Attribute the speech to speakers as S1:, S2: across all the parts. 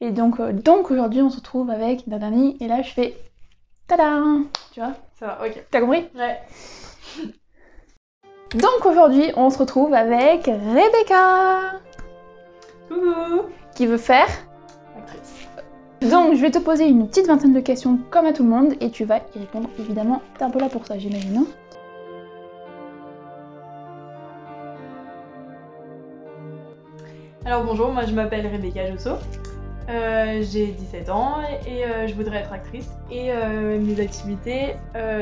S1: Et donc aujourd'hui on se retrouve avec Nadani et là je fais tada, tu vois?
S2: Ça va, ok.
S1: T'as compris?
S2: Ouais.
S1: Donc aujourd'hui on se retrouve avec Rebecca
S2: Coucou.
S1: qui veut faire
S2: Actrice.
S1: Donc je vais te poser une petite vingtaine de questions comme à tout le monde et tu vas y répondre évidemment. T'es un peu là pour ça j'imagine, hein?
S2: Alors bonjour, moi je m'appelle Rebecca Josso. J'ai 17 ans et je voudrais être actrice. Et mes activités,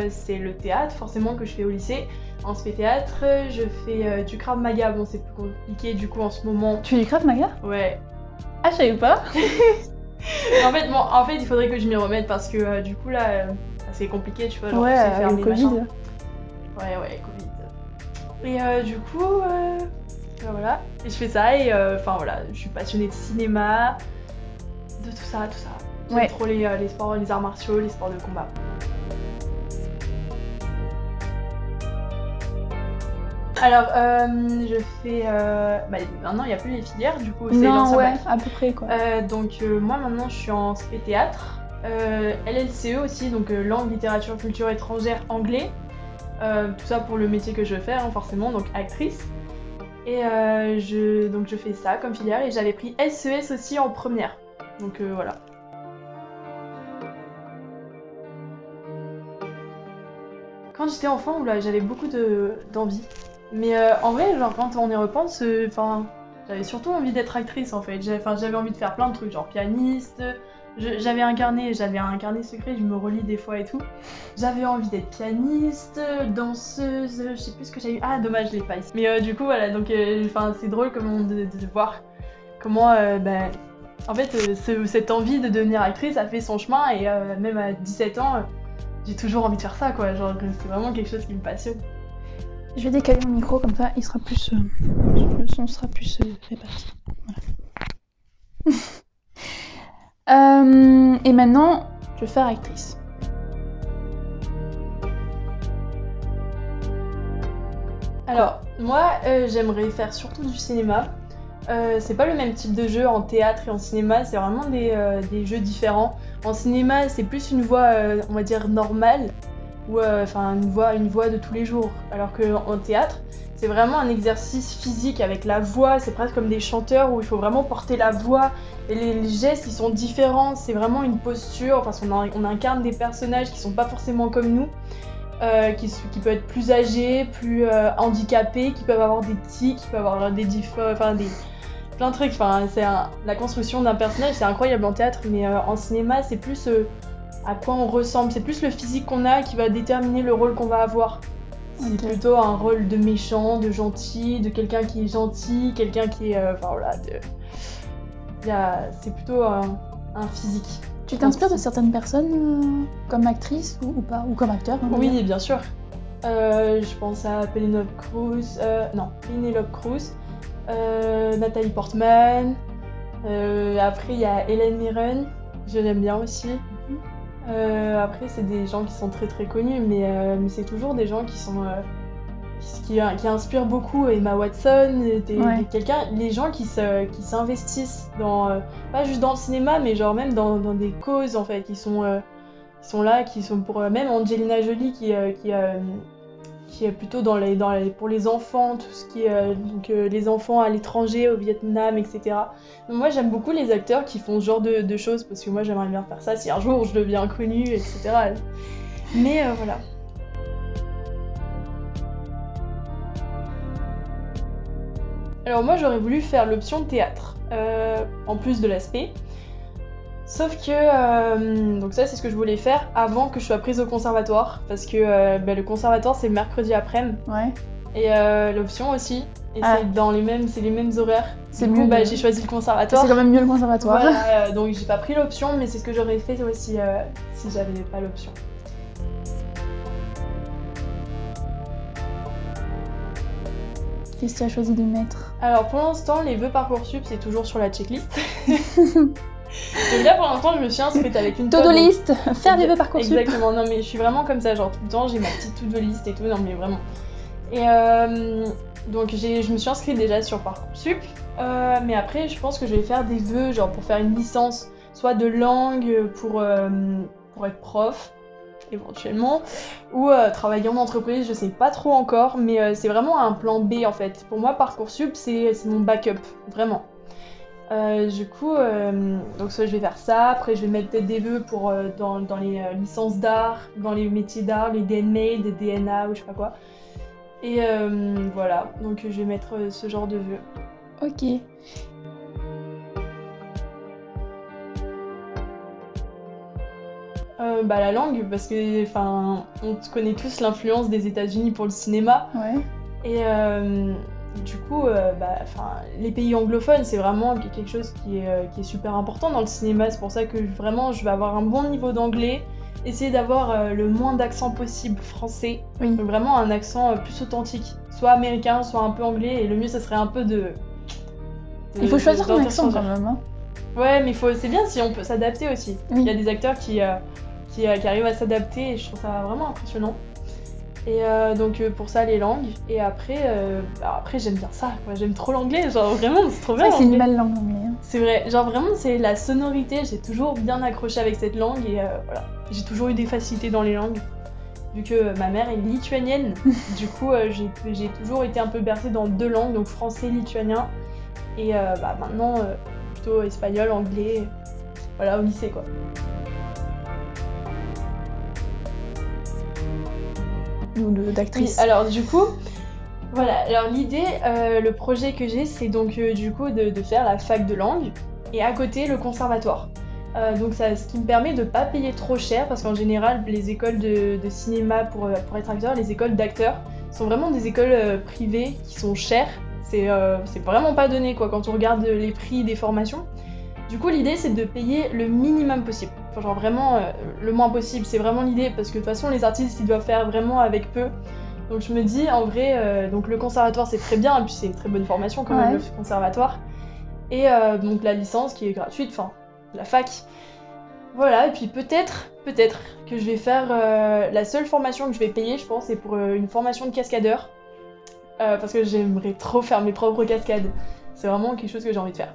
S2: c'est le théâtre, forcément, que je fais au lycée. En spé théâtre, je fais du Krav Maga. Bon, c'est plus compliqué du coup en ce moment.
S1: Tu fais du Krav Maga?
S2: Ouais.
S1: Ah, je savais pas.
S2: en fait, il faudrait que je m'y remette parce que du coup là, c'est compliqué, tu vois. Genre,
S1: Ouais,
S2: tu sais faire
S1: avec
S2: des
S1: le Covid.
S2: machins. Ouais, Covid. Et du coup, voilà. Et je fais ça et enfin voilà, je suis passionnée de cinéma, de tout ça. J'aime
S1: Ouais.
S2: trop les sports, les arts martiaux, les sports de combat. Alors, je fais... maintenant, il n'y a plus les filières, du coup, c'est
S1: Non,
S2: l'ancien
S1: ouais,
S2: bac.
S1: à peu près quoi.
S2: Donc, moi, maintenant, je suis en spé théâtre. LLCE aussi, donc langue, littérature, culture étrangère, anglais. Tout ça pour le métier que je veux faire, hein, forcément, donc actrice. Et je fais ça comme filière et j'avais pris SES aussi en première. Donc voilà. Quand j'étais enfant, oula, j'avais beaucoup d'envie. Mais en vrai, genre quand on y repense, j'avais surtout envie d'être actrice en fait. J'avais envie de faire plein de trucs, genre pianiste. J'avais un carnet secret, je me relis des fois et tout. J'avais envie d'être pianiste, danseuse, je sais plus ce que j'ai eu. Ah dommage, je l'ai pas ici. Mais du coup voilà, donc c'est drôle de voir comment en fait cette envie de devenir actrice a fait son chemin et même à 17 ans, j'ai toujours envie de faire ça quoi. Genre c'est vraiment quelque chose qui me passionne.
S1: Je vais décaler mon micro comme ça, il sera plus, le son sera plus réparti. Voilà. Et maintenant, je vais faire actrice.
S2: Alors, moi, j'aimerais faire surtout du cinéma. C'est pas le même type de jeu en théâtre et en cinéma, c'est vraiment des jeux différents. En cinéma, c'est plus une voix, on va dire, normale, ou une voix de tous les jours. Alors qu'en théâtre, c'est vraiment un exercice physique avec la voix, c'est presque comme des chanteurs où il faut vraiment porter la voix et les gestes ils sont différents, c'est vraiment une posture, parce qu'on incarne des personnages qui sont pas forcément comme nous, qui peuvent être plus âgés, plus handicapés, qui peuvent avoir des tics, qui peuvent avoir plein de trucs. La construction d'un personnage c'est incroyable en théâtre, mais en cinéma c'est plus à quoi on ressemble, c'est plus le physique qu'on a qui va déterminer le rôle qu'on va avoir. C'est plutôt un rôle de méchant, de gentil, de quelqu'un qui est gentil, quelqu'un qui est... c'est plutôt un physique.
S1: Tu t'inspires de certaines personnes comme actrice ou pas, ou comme acteur?
S2: Oui, bien sûr. Je pense à Penelope Cruz, Nathalie Portman. Après, il y a Hélène Mirren, je l'aime bien aussi. Après, c'est des gens qui sont très très connus, mais c'est toujours des gens qui sont qui inspirent beaucoup. Emma Watson, les gens qui s'investissent dans pas juste dans le cinéma, mais genre même dans des causes en fait, qui sont là, qui sont pour même Angelina Jolie qui est plutôt pour les enfants, tout ce qui est donc les enfants à l'étranger, au Vietnam, etc. Donc moi j'aime beaucoup les acteurs qui font ce genre de choses parce que moi j'aimerais bien faire ça si un jour je deviens connue, etc. Mais voilà. Alors moi j'aurais voulu faire l'option théâtre, en plus de l'aspect. Sauf que, donc ça c'est ce que je voulais faire avant que je sois prise au conservatoire, parce que le conservatoire c'est le mercredi après-midi,
S1: Ouais.
S2: et l'option aussi, et c'est les mêmes horaires.
S1: C'est
S2: du coup,
S1: mieux.
S2: j'ai choisi le conservatoire.
S1: C'est quand même mieux le conservatoire.
S2: Voilà, donc j'ai pas pris l'option, mais c'est ce que j'aurais fait aussi si j'avais pas l'option.
S1: Qu'est-ce que tu as choisi de mettre?
S2: Alors pour l'instant, les vœux Parcoursup c'est toujours sur la checklist. Donc là pour l'instant je me suis inscrite avec une
S1: To-do list, faire des vœux Parcoursup.
S2: Exactement, non mais je suis vraiment comme ça, genre tout le temps j'ai ma petite to-do list et tout, non mais vraiment. Et Donc je me suis inscrite déjà sur Parcoursup, mais après je pense que je vais faire des vœux genre pour faire une licence, soit de langue pour être prof éventuellement, ou travailler en entreprise, je sais pas trop encore, mais c'est vraiment un plan B en fait. Pour moi Parcoursup c'est mon backup, vraiment. Du coup, donc soit je vais faire ça, après je vais mettre peut-être des vœux pour dans les licences d'art, dans les métiers d'art, les DNMA, des DNA ou je sais pas quoi. Et voilà, donc je vais mettre ce genre de vœux.
S1: Ok.
S2: La langue, parce que on connaît tous l'influence des États-Unis pour le cinéma.
S1: Ouais.
S2: Et du coup, les pays anglophones, c'est vraiment quelque chose qui est super important dans le cinéma. C'est pour ça que vraiment, je vais avoir un bon niveau d'anglais. Essayer d'avoir le moins d'accent possible français.
S1: Oui.
S2: Donc vraiment un accent plus authentique. Soit américain, soit un peu anglais. Et le mieux, ça serait un peu
S1: Il faut choisir ton accent quand même. Hein.
S2: Ouais, mais c'est bien si on peut s'adapter aussi.
S1: Oui.
S2: Il y a des acteurs qui arrivent à s'adapter et je trouve ça vraiment impressionnant. Et donc pour ça les langues. Et après j'aime bien ça, quoi. J'aime trop l'anglais, genre vraiment c'est trop bien.
S1: C'est une belle langue l'anglais. Hein.
S2: C'est vrai, genre vraiment c'est la sonorité, j'ai toujours bien accroché avec cette langue et voilà. J'ai toujours eu des facilités dans les langues. Vu que ma mère est lituanienne, du coup j'ai toujours été un peu bercée dans 2 langues, donc français, lituanien. Et maintenant plutôt espagnol, anglais, voilà au lycée quoi.
S1: Ou d'actrice.
S2: Oui, alors du coup, voilà, alors l'idée, le projet que j'ai, c'est donc du coup de faire la fac de langue et à côté le conservatoire. Donc ça, ce qui me permet de pas payer trop cher parce qu'en général les écoles de cinéma pour être acteur, les écoles d'acteurs sont vraiment des écoles privées qui sont chères. C'est vraiment pas donné quoi quand on regarde les prix des formations. Du coup l'idée c'est de payer le minimum possible. Enfin, genre vraiment le moins possible, c'est vraiment l'idée parce que de toute façon les artistes ils doivent faire vraiment avec peu. Donc je me dis en vrai, donc le conservatoire c'est très bien et puis c'est une très bonne formation quand même le conservatoire. Et donc la licence qui est gratuite, enfin la fac. Voilà, et puis peut-être que je vais faire la seule formation que je vais payer je pense c'est pour une formation de cascadeur. Parce que j'aimerais trop faire mes propres cascades. C'est vraiment quelque chose que j'ai envie de faire.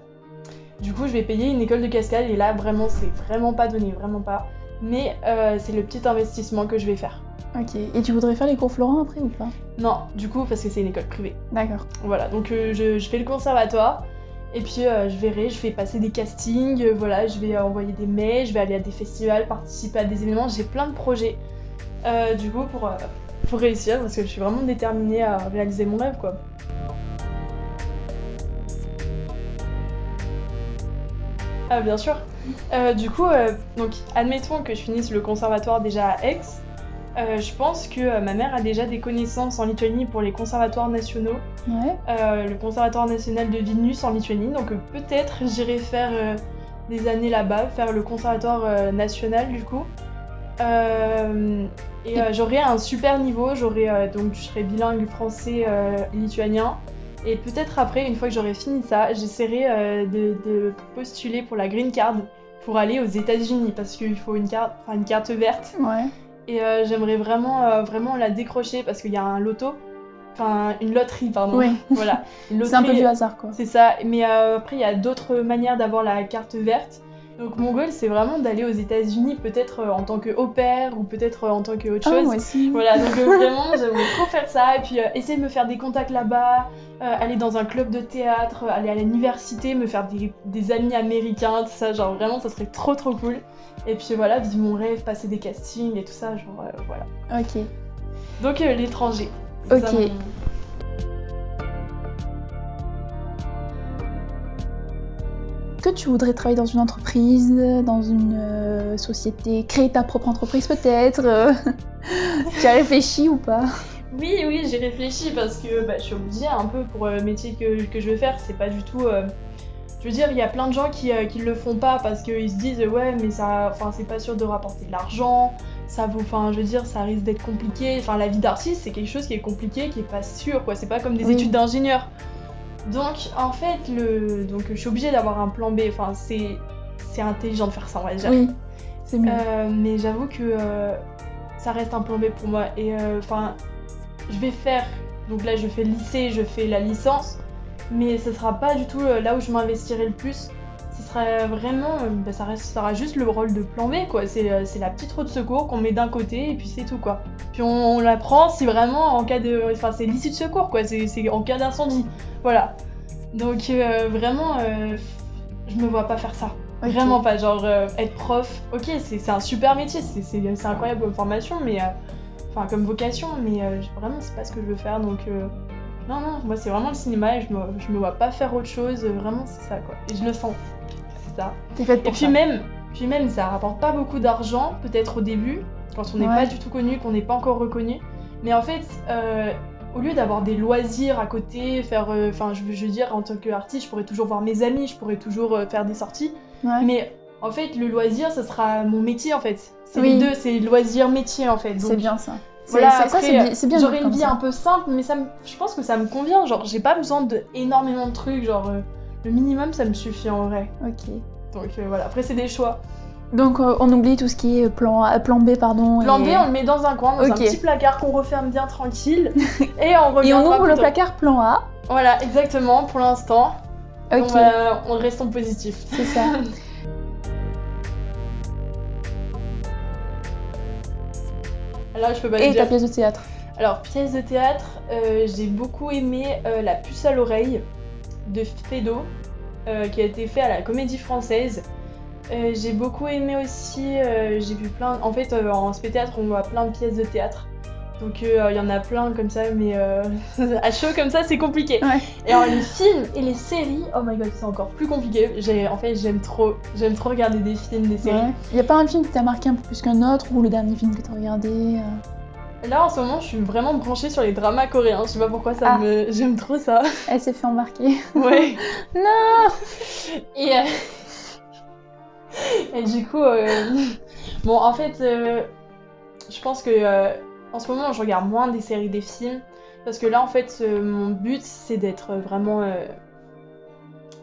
S2: Du coup, je vais payer une école de cascade et là, vraiment, c'est vraiment pas donné, vraiment pas. Mais c'est le petit investissement que je vais faire.
S1: Ok, et tu voudrais faire les cours Florent après ou pas?
S2: Non, du coup, parce que c'est une école privée.
S1: D'accord.
S2: Voilà, donc je fais le conservatoire et puis je verrai, je vais passer des castings, voilà, je vais envoyer des mails, je vais aller à des festivals, participer à des événements, j'ai plein de projets. Du coup, pour réussir, parce que je suis vraiment déterminée à réaliser mon rêve, quoi. Ah bien sûr. Du coup, donc admettons que je finisse le conservatoire déjà à Aix. Je pense que ma mère a déjà des connaissances en Lituanie pour les conservatoires nationaux.
S1: Ouais.
S2: Le conservatoire national de Vilnius en Lituanie. Donc peut-être j'irai faire des années là-bas, faire le conservatoire national du coup. J'aurai un super niveau. Donc je serai bilingue français-lituanien. Et peut-être après, une fois que j'aurai fini ça, j'essaierai de postuler pour la green card pour aller aux États-Unis parce qu'il faut une carte verte.
S1: Ouais.
S2: Et j'aimerais vraiment la décrocher parce qu'il y a un loto, une loterie, pardon.
S1: Oui.
S2: Voilà.
S1: C'est un peu du hasard quoi.
S2: C'est ça. Mais après, il y a d'autres manières d'avoir la carte verte. Donc mon goal, c'est vraiment d'aller aux États-Unis, peut-être en tant que au pair ou peut-être en tant que autre chose.
S1: Moi aussi.
S2: Voilà, donc vraiment, j'aimerais trop faire ça et puis essayer de me faire des contacts là-bas, aller dans un club de théâtre, aller à l'université, me faire des amis américains, tout ça, genre vraiment, ça serait trop cool. Et puis voilà, vivre mon rêve, passer des castings et tout ça, genre voilà.
S1: Ok.
S2: Donc l'étranger.
S1: Ok.
S2: Ça,
S1: Est-ce que tu voudrais travailler dans une entreprise, dans une société, créer ta propre entreprise peut-être Tu as réfléchi ou pas?
S2: Oui, j'ai réfléchi parce que je suis obligée un peu pour le métier que je veux faire, c'est pas du tout... Je veux dire, il y a plein de gens qui le font pas parce qu'ils se disent ouais mais ça, c'est pas sûr de rapporter de l'argent, ça vaut, je veux dire, ça risque d'être compliqué. La vie d'artiste c'est quelque chose qui est compliqué, qui est pas sûr quoi, c'est pas comme des études d'ingénieur. Donc en fait, je suis obligée d'avoir un plan B, c'est intelligent de faire ça on va dire.
S1: Oui, c'est mieux.
S2: Mais j'avoue que ça reste un plan B pour moi et je vais faire Donc là, je fais le lycée, je fais la licence, mais ce sera pas du tout là où je m'investirai le plus. Ce sera vraiment, ça restera juste le rôle de plan B, quoi. C'est la petite roue de secours qu'on met d'un côté et puis c'est tout, quoi. Puis on la prend si vraiment en cas de, enfin c'est l'issue de secours, quoi. C'est en cas d'incendie, voilà. Donc vraiment, je me vois pas faire ça.
S1: Ok.
S2: Vraiment pas, genre être prof, ok, c'est un super métier, c'est incroyable comme formation, mais enfin comme vocation, mais vraiment c'est pas ce que je veux faire, donc non, moi c'est vraiment le cinéma et je me vois pas faire autre chose, vraiment c'est ça, quoi. Et je le sens, c'est ça.
S1: T'es faite
S2: Et
S1: pour
S2: puis
S1: ça.
S2: même ça rapporte pas beaucoup d'argent, peut-être au début, quand on n'est
S1: Ouais.
S2: pas du tout connu, qu'on n'est pas encore reconnu, mais en fait, au lieu d'avoir des loisirs à côté, faire, enfin je veux dire, en tant qu'artiste, je pourrais toujours voir mes amis, je pourrais toujours faire des sorties,
S1: Ouais.
S2: mais en fait le loisir, ça sera mon métier en fait. C'est
S1: Oui.
S2: les deux, c'est loisir métier en fait. Donc,
S1: C'est bien ça.
S2: voilà,
S1: ça,
S2: après,
S1: c'est bien.
S2: j'aurais
S1: comme
S2: une vie
S1: ça.
S2: un peu simple, mais je pense que ça me convient. Genre, j'ai pas besoin d'énormément de trucs. Genre, le minimum, ça me suffit en vrai.
S1: Ok.
S2: Donc voilà, après, c'est des choix.
S1: Donc on oublie tout ce qui est plan B, pardon.
S2: Plan B,
S1: et...
S2: on le met dans un coin, dans un
S1: Ok.
S2: petit placard qu'on referme bien tranquille. Et on
S1: Et on
S2: reviendra
S1: ouvre le
S2: plus tard.
S1: placard plan A.
S2: Voilà, exactement, pour l'instant.
S1: Ok.
S2: On reste en positif.
S1: C'est ça.
S2: Alors, je peux pas
S1: Et
S2: dire.
S1: ta pièce de théâtre.
S2: Alors, pièce de théâtre, j'ai beaucoup aimé La puce à l'oreille de Feydeau, qui a été fait à la Comédie Française. J'ai beaucoup aimé aussi, j'ai vu plein. En fait, en spectacle, on voit plein de pièces de théâtre. Donc, il y en a plein comme ça, mais à chaud comme ça, c'est compliqué.
S1: Ouais.
S2: Et alors, les films et les séries, oh my god, c'est encore plus compliqué. En fait, j'aime trop regarder des films, des séries.
S1: Ouais. Y a pas un film qui t'a marqué un peu plus qu'un autre, ou le dernier film que t'as regardé
S2: Là, en ce moment, je suis vraiment branchée sur les dramas coréens. Je sais pas pourquoi,
S1: Ah.
S2: j'aime trop ça.
S1: Elle s'est fait embarquer.
S2: Ouais.
S1: Non.
S2: Et, et du coup, bon, en fait, je pense que en ce moment, je regarde moins des séries, des films, parce que là, en fait, mon but, c'est d'être vraiment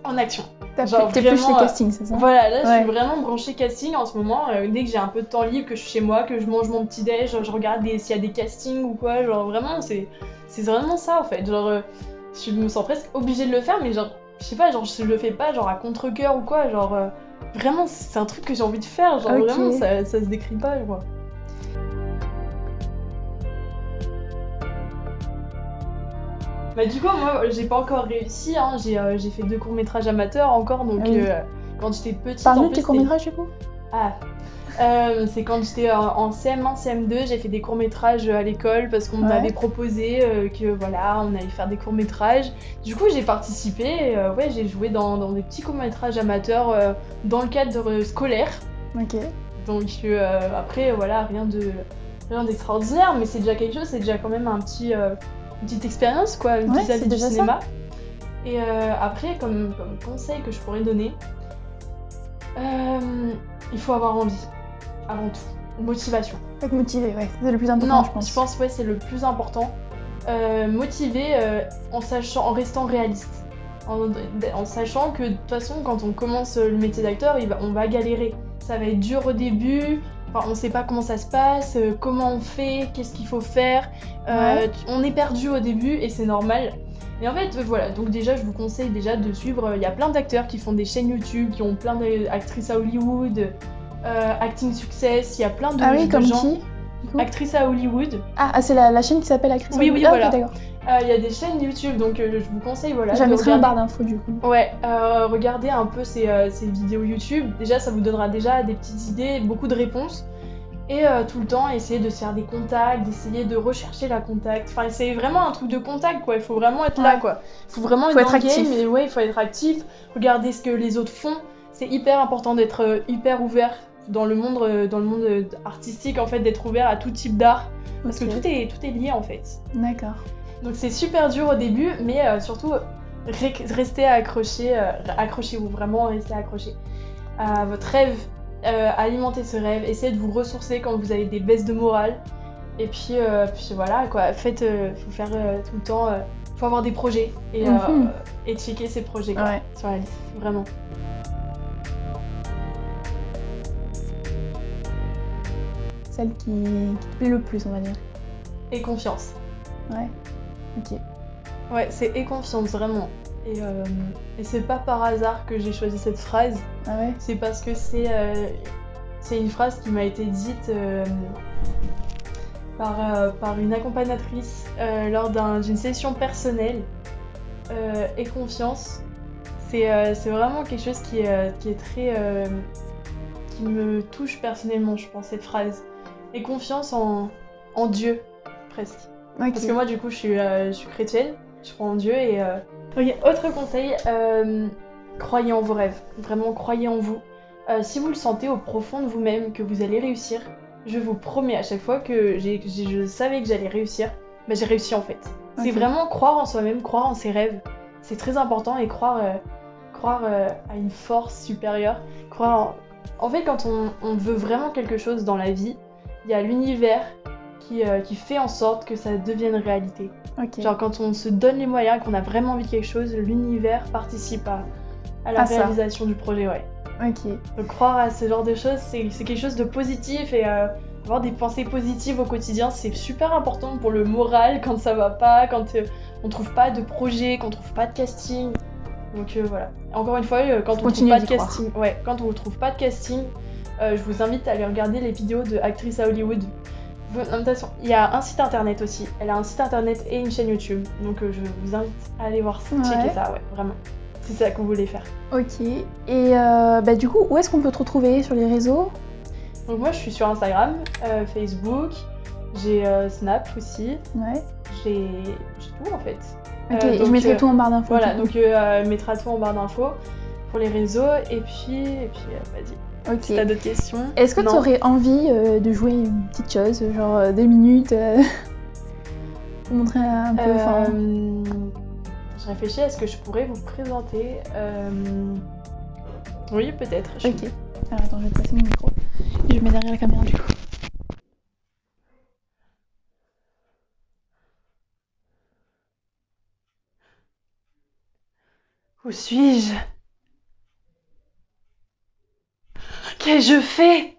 S2: en action. Genre
S1: T'es plus
S2: vraiment,
S1: les castings, c'est ça?
S2: Voilà, là, je
S1: Ouais.
S2: suis vraiment branchée casting en ce moment. Dès que j'ai un peu de temps libre, que je suis chez moi, que je mange mon petit déj, je regarde s'il y a des castings ou quoi. Genre vraiment, c'est vraiment ça en fait. Genre, je me sens presque obligée de le faire, mais genre, je sais pas, genre, je le fais pas genre à contre-cœur ou quoi. Genre, vraiment, c'est un truc que j'ai envie de faire. Genre,
S1: Ok.
S2: vraiment, ça se décrit pas, je vois. Bah du coup moi j'ai pas encore réussi, hein. J'ai fait 2 courts-métrages amateurs encore, donc
S1: Oui.
S2: quand j'étais petite...
S1: Parle-nous
S2: en
S1: de
S2: plus,
S1: tes courts-métrages du coup.
S2: c'est quand j'étais en CM1, CM2, j'ai fait des courts-métrages à l'école parce qu'on
S1: Ouais.
S2: m'avait proposé que voilà, on allait faire des courts-métrages. Du coup j'ai participé, et, ouais, j'ai joué dans des petits courts-métrages amateurs dans le cadre scolaire.
S1: Ok.
S2: Donc après voilà, rien d'extraordinaire, mais c'est déjà quelque chose, c'est déjà quand même une petite expérience quoi,
S1: Ouais,
S2: vis-à-vis
S1: c'est
S2: du
S1: déjà ça.
S2: cinéma. Et après, comme conseil que je pourrais donner, il faut avoir envie, avant tout. Motivation.
S1: Être motivé, ouais, c'est le plus important,
S2: Non,
S1: je pense.
S2: ouais, c'est le plus important. Motivé en restant réaliste. En sachant que de toute façon, quand on commence le métier d'acteur, on va galérer. Ça va être dur au début, enfin, on sait pas comment ça se passe, comment on fait, qu'est-ce qu'il faut faire.
S1: Ouais.
S2: On est perdu au début et c'est normal. Et en fait, voilà, donc déjà, je vous conseille déjà de suivre. Il y a plein d'acteurs qui font des chaînes YouTube, qui ont plein d'actrices à Hollywood, Acting Success, il y a plein de,
S1: Ah oui,
S2: de
S1: comme
S2: gens.
S1: qui du coup
S2: Actrices à Hollywood.
S1: c'est la chaîne qui s'appelle Actrice
S2: Oui,
S1: Hollywood.
S2: oui,
S1: Ah,
S2: voilà.
S1: ok, d'accord.
S2: Il y a des chaînes YouTube, donc je vous conseille, voilà,
S1: Je la
S2: de
S1: mettrai en
S2: regarder.
S1: barre d'infos du coup.
S2: Ouais, regardez un peu ces vidéos YouTube. Déjà, ça vous donnera déjà des petites idées, beaucoup de réponses. Et tout le temps, essayer de se faire des contacts, d'essayer de rechercher la contact. Enfin, c'est vraiment un truc de contact, quoi. Il faut vraiment être là,
S1: Ouais.
S2: quoi. Il faut vraiment
S1: Faut
S2: être
S1: être
S2: dans le
S1: actif.
S2: game. Et ouais, il faut être actif. Regarder ce que les autres font. C'est hyper important d'être hyper ouvert dans le monde artistique, en fait, d'être ouvert à tout type d'art. Parce
S1: Ok.
S2: que tout est lié, en fait.
S1: D'accord.
S2: Donc c'est super dur au début, mais surtout restez accrochés, accrochez-vous, vraiment restez accrochés à votre rêve, alimentez ce rêve, essayez de vous ressourcer quand vous avez des baisses de morale, et puis voilà quoi, faut faire tout le temps, faut avoir des projets et checker ces projets quoi,
S1: Ouais.
S2: sur la liste, vraiment.
S1: Celle qui te plaît le plus, on va dire.
S2: Et confiance.
S1: Ouais. Ok.
S2: Ouais, c'est aie confiance, vraiment. Et c'est pas par hasard que j'ai choisi cette phrase.
S1: Ah ouais?
S2: C'est parce que c'est une phrase qui m'a été dite par une accompagnatrice lors d'une session personnelle. Et confiance, c'est vraiment quelque chose qui est très... qui me touche personnellement, je pense, cette phrase. Et confiance en Dieu, presque.
S1: Ok.
S2: Parce que moi, du coup, je suis chrétienne, je crois en Dieu. Et ok, autre conseil, croyez en vos rêves. Vraiment, croyez en vous. Si vous le sentez au profond de vous-même que vous allez réussir, je vous promets, à chaque fois que je savais que j'allais réussir, bah, j'ai réussi en fait. C'est
S1: Ok.
S2: vraiment croire en soi-même, croire en ses rêves. C'est très important et croire à une force supérieure. En fait, quand on veut vraiment quelque chose dans la vie, il y a l'univers qui fait en sorte que ça devienne réalité.
S1: Ok.
S2: Genre quand on se donne les moyens, qu'on a vraiment envie de quelque chose, l'univers participe à la
S1: ça.
S2: réalisation du projet, ouais.
S1: Ok.
S2: Donc croire à ce genre de choses, c'est quelque chose de positif et avoir des pensées positives au quotidien, c'est super important pour le moral quand ça va pas, quand on trouve pas de projet, qu'on trouve pas de casting. Donc voilà. Encore une fois, quand on trouve pas de casting, quand on trouve pas de casting, je vous invite à aller regarder les vidéos de actrices à Hollywood. Il y a un site internet aussi. Elle a un site internet et une chaîne YouTube. Donc je vous invite à aller voir ça, checker ça, ouais, vraiment. C'est ça que vous voulez faire.
S1: Ok. Et du coup, où est-ce qu'on peut te retrouver sur les réseaux?
S2: Donc moi, je suis sur Instagram, Facebook, j'ai Snap aussi.
S1: Ouais.
S2: J'ai tout en fait.
S1: Ok, je mettrai tout en barre d'infos.
S2: Voilà, donc mettra tout en barre d'infos pour les réseaux. Et puis vas-y.
S1: Ok.
S2: Si t'as d'autres questions.
S1: Est-ce que tu aurais envie de jouer une petite chose, genre 2 minutes pour montrer un peu.
S2: Je réfléchis à ce que je pourrais vous présenter. Oui, peut-être.
S1: Ok. Alors attends, je vais te passer mon micro. Je mets derrière la caméra du coup.
S2: Où suis-je? Qu'ai-je fait?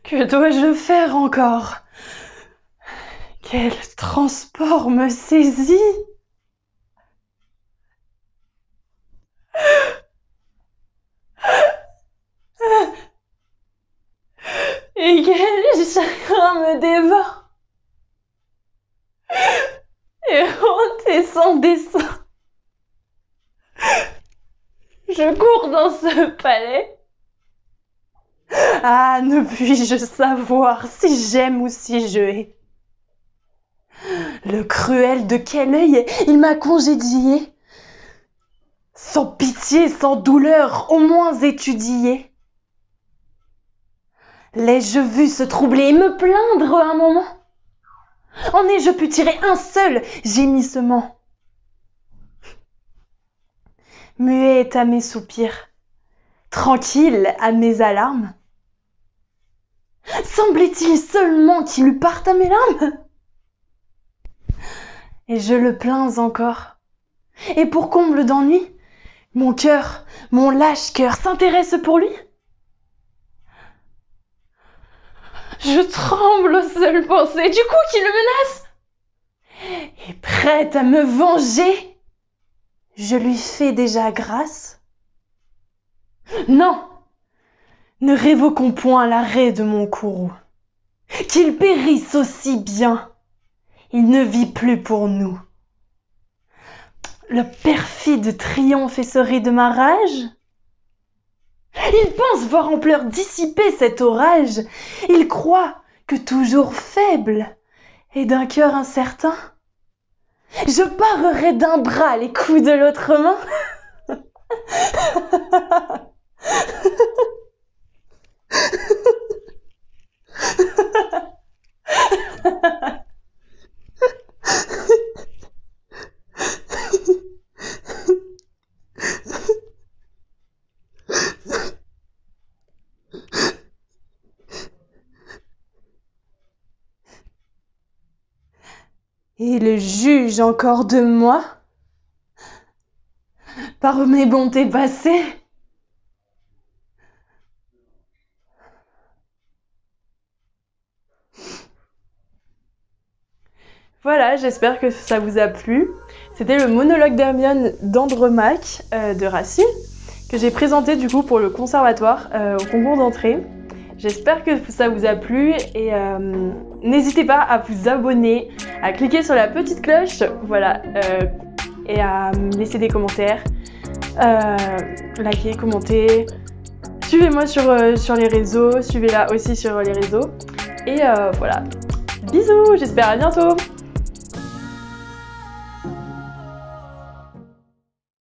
S2: Que dois-je faire encore? Quel transport me saisit? Et quel chagrin me dévore? Et honte et sans dessein, je cours dans ce palais. Ah, ne puis-je savoir si j'aime ou si je hais? Le cruel de quel œil il m'a congédié? Sans pitié, sans douleur, au moins étudié. L'ai-je vu se troubler et me plaindre un moment? En ai-je pu tirer un seul gémissement? Muet à mes soupirs, tranquille à mes alarmes, semblait-il seulement qu'il eût part à mes larmes? Et je le plains encore. Et pour comble d'ennui, mon cœur, mon lâche cœur s'intéresse pour lui. Je tremble aux seules pensées du coup qui le menace. Et prête à me venger, je lui fais déjà grâce. Non, ne révoquons point l'arrêt de mon courroux. Qu'il périsse aussi bien, il ne vit plus pour nous. Le perfide triomphe et se rit de ma rage. Il pense voir en pleurs dissiper cet orage. Il croit que toujours faible et d'un cœur incertain, je parerai d'un bras les coups de l'autre main. Il juge encore de moi par mes bontés passées. Voilà, j'espère que ça vous a plu. C'était le monologue d'Hermione d'Andromaque de Racine que j'ai présenté du coup pour le conservatoire au concours d'entrée. J'espère que ça vous a plu et n'hésitez pas à vous abonner, à cliquer sur la petite cloche, voilà, et à me laisser des commentaires, liker, commenter. Suivez-moi sur les réseaux, suivez-la aussi sur les réseaux. Et voilà, bisous, j'espère à bientôt.